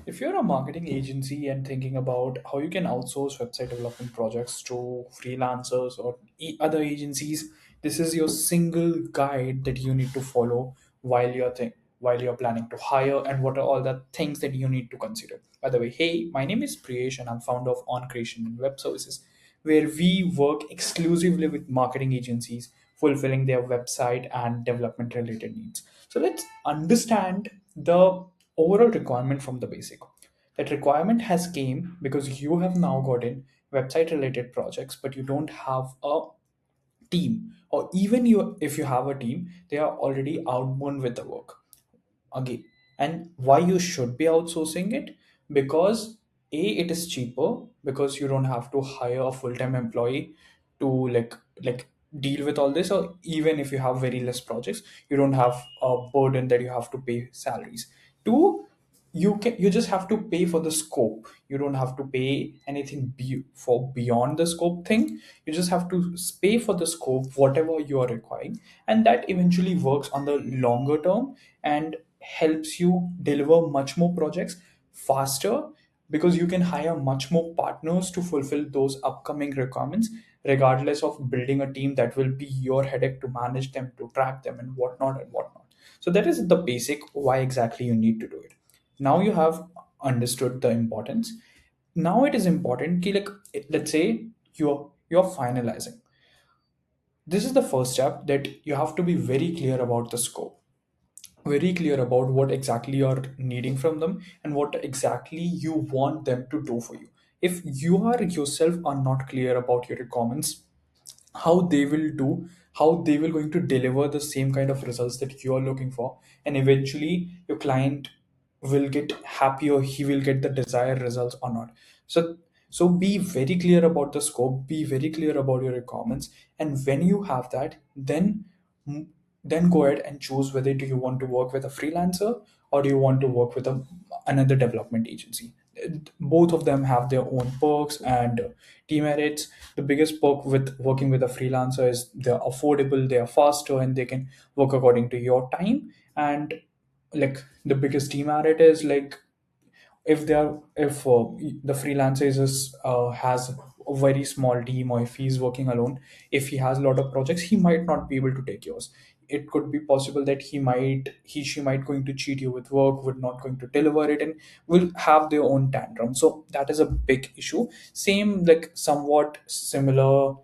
If you're a marketing agency and thinking about how you can outsource website development projects to freelancers or other agencies, this is your single guide that you need to follow while you're planning to hire, and what are all the things that you need to consider. By the way, hey, my name is Priyesh and I'm founder of On Creation and Web Services, where we work exclusively with marketing agencies fulfilling their website and development related needs. So let's understand the overall requirement from the basic. That requirement has came because you have now gotten website related projects, but you don't have a team, or even you if you have a team, they are already outbound with the work again. And why you should be outsourcing it? Because a, it is cheaper, because you don't have to hire a full-time employee to like deal with all this, or even if you have very less projects, you don't have a burden that you have to pay salaries. Two, you just have to pay for the scope. You don't have to pay anything for beyond the scope thing. You just have to pay for the scope whatever you are requiring, and that eventually works on the longer term and helps you deliver much more projects faster, because you can hire much more partners to fulfill those upcoming requirements, regardless of building a team that will be your headache to manage them, to track them, and whatnot. So that is the basic why exactly you need to do it. Now you have understood the importance. Now it is important ki, like, let's say you're finalizing. This is the first step, that you have to be very clear about the scope, very clear about what exactly you're needing from them and what exactly you want them to do for you. If you are yourself are not clear about your requirements, how they will do, how they will going to deliver the same kind of results that you are looking for, and eventually your client will get happy, or he will get the desired results or not. So be very clear about the scope, be very clear about your requirements, and when you have that, then go ahead and choose whether do you want to work with a freelancer, or do you want to work with another development agency. Both of them have their own perks and demerits. The biggest perk with working with a freelancer is they're affordable, they are faster, and they can work according to your time. And like the biggest demerit is like, if the freelancer has a very small team, or if he's working alone, if he has a lot of projects, he might not be able to take yours. It could be possible that he she might going to cheat you with work, would not going to deliver it, and will have their own tantrum. So that is a big issue. Same, like somewhat similar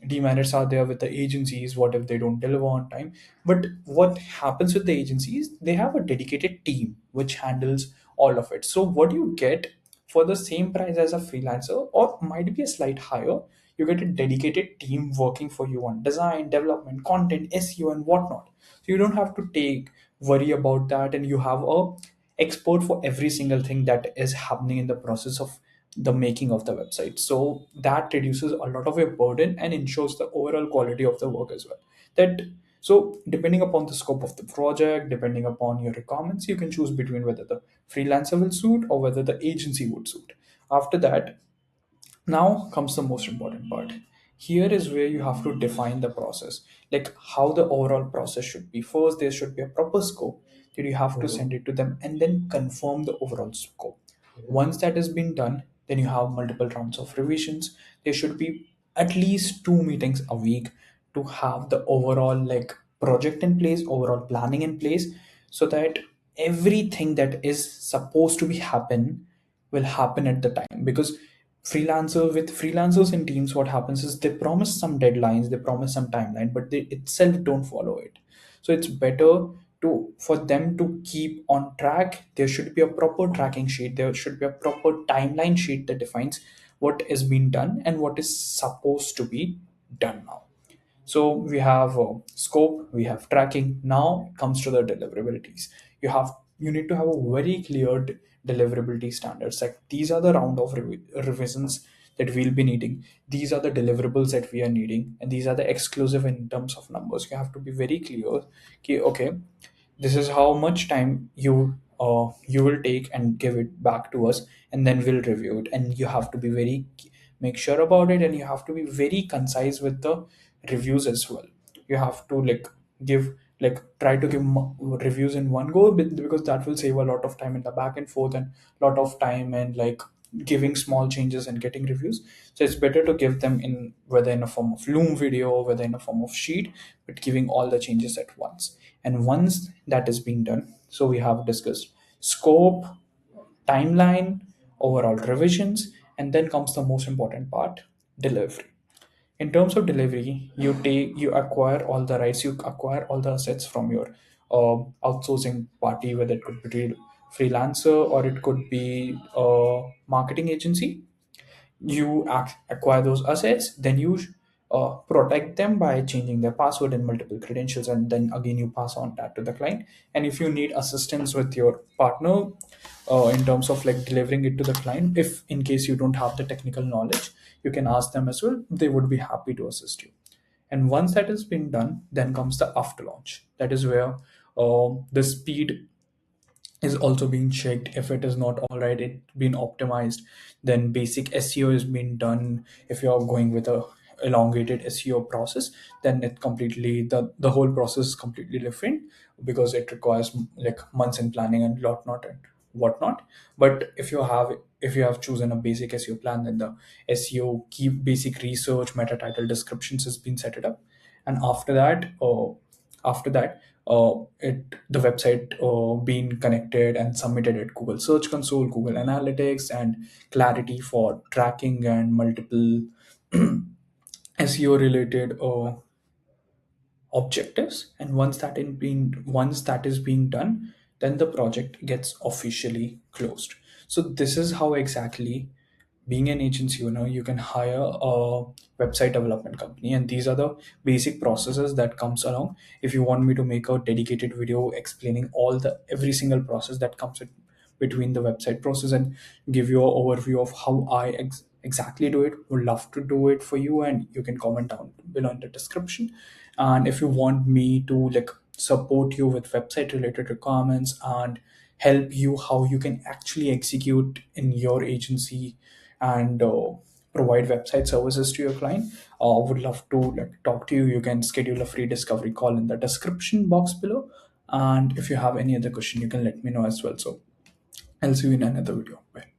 demerits are there with the agencies. What if they don't deliver on time? But what happens with the agencies, they have a dedicated team which handles all of it. So what you get for the same price as a freelancer, or might be a slight higher, you get a dedicated team working for you on design, development, content, SEO, and whatnot. So you don't have to take worry about that, and you have a expert for every single thing that is happening in the process of the making of the website. So that reduces a lot of your burden and ensures the overall quality of the work as well. That so depending upon the scope of the project, depending upon your requirements, you can choose between whether the freelancer will suit or whether the agency would suit. After that, now comes the most important part. Here is where you have to define the process, like how the overall process should be. First, there should be a proper scope that you have to send it to them, and then confirm the overall scope. Once that has been done, then you have multiple rounds of revisions. There should be at least 2 meetings a week to have the overall like project in place, overall planning in place, so that everything that is supposed to be happen will happen at the time. Because freelancers and teams, what happens is they promise some deadlines, they promise some timeline, but they itself don't follow it. So it's better to for them to keep on track. There should be a proper tracking sheet, there should be a proper timeline sheet that defines what is being done and what is supposed to be done now. So we have scope, we have tracking. Now it comes to the deliverables. You need to have a very clear deliverability standards. Like these are the round of revisions that we'll be needing. These are the deliverables that we are needing, and these are the exclusive in terms of numbers. You have to be very clear. Okay, this is how much time you will take and give it back to us, and then we'll review it. And you have to be very make sure about it, and you have to be very concise with the reviews as well. You have to like give like try to give reviews in one go, because that will save a lot of time in the back and forth, and lot of time and like giving small changes and getting reviews. So it's better to give them in, whether in a form of loom video or whether in a form of sheet, but giving all the changes at once. And once that is being done, so we have discussed scope, timeline, overall revisions, and then comes the most important part, delivery. In terms of delivery, you acquire all the rights, you acquire all the assets from your outsourcing party, whether it could be freelancer or it could be a marketing agency. You acquire those assets, then you protect them by changing their password and multiple credentials, and then again you pass on that to the client. And if you need assistance with your partner in terms of like delivering it to the client, if in case you don't have the technical knowledge, you can ask them as well, they would be happy to assist you. And once that has been done, then comes the after launch. That is where the speed is also being checked. If it is not all right, it been optimized, then basic SEO is being done. If you're going with a elongated SEO process, then it completely, the whole process is completely different, because it requires like months in planning and lot not and whatnot. But if you have chosen a basic SEO plan, then the SEO key basic research, meta title descriptions has been set it up. And after that it the website being connected and submitted at Google Search Console, Google Analytics, and Clarity for tracking and multiple SEO related objectives. And once that is being done, then the project gets officially closed. So this is how exactly, being an agency, you can hire a website development company, and these are the basic processes that comes along. If you want me to make a dedicated video explaining all the every single process that comes between the website process, and give you an overview of how I exactly do it, would love to do it for you, and you can comment down below in the description. And if you want me to like support you with website related requirements and help you how you can actually execute in your agency and provide website services to your client, would love to like talk to you. You can schedule a free discovery call in the description box below. And if you have any other question, you can let me know as well. So I'll see you in another video. Bye.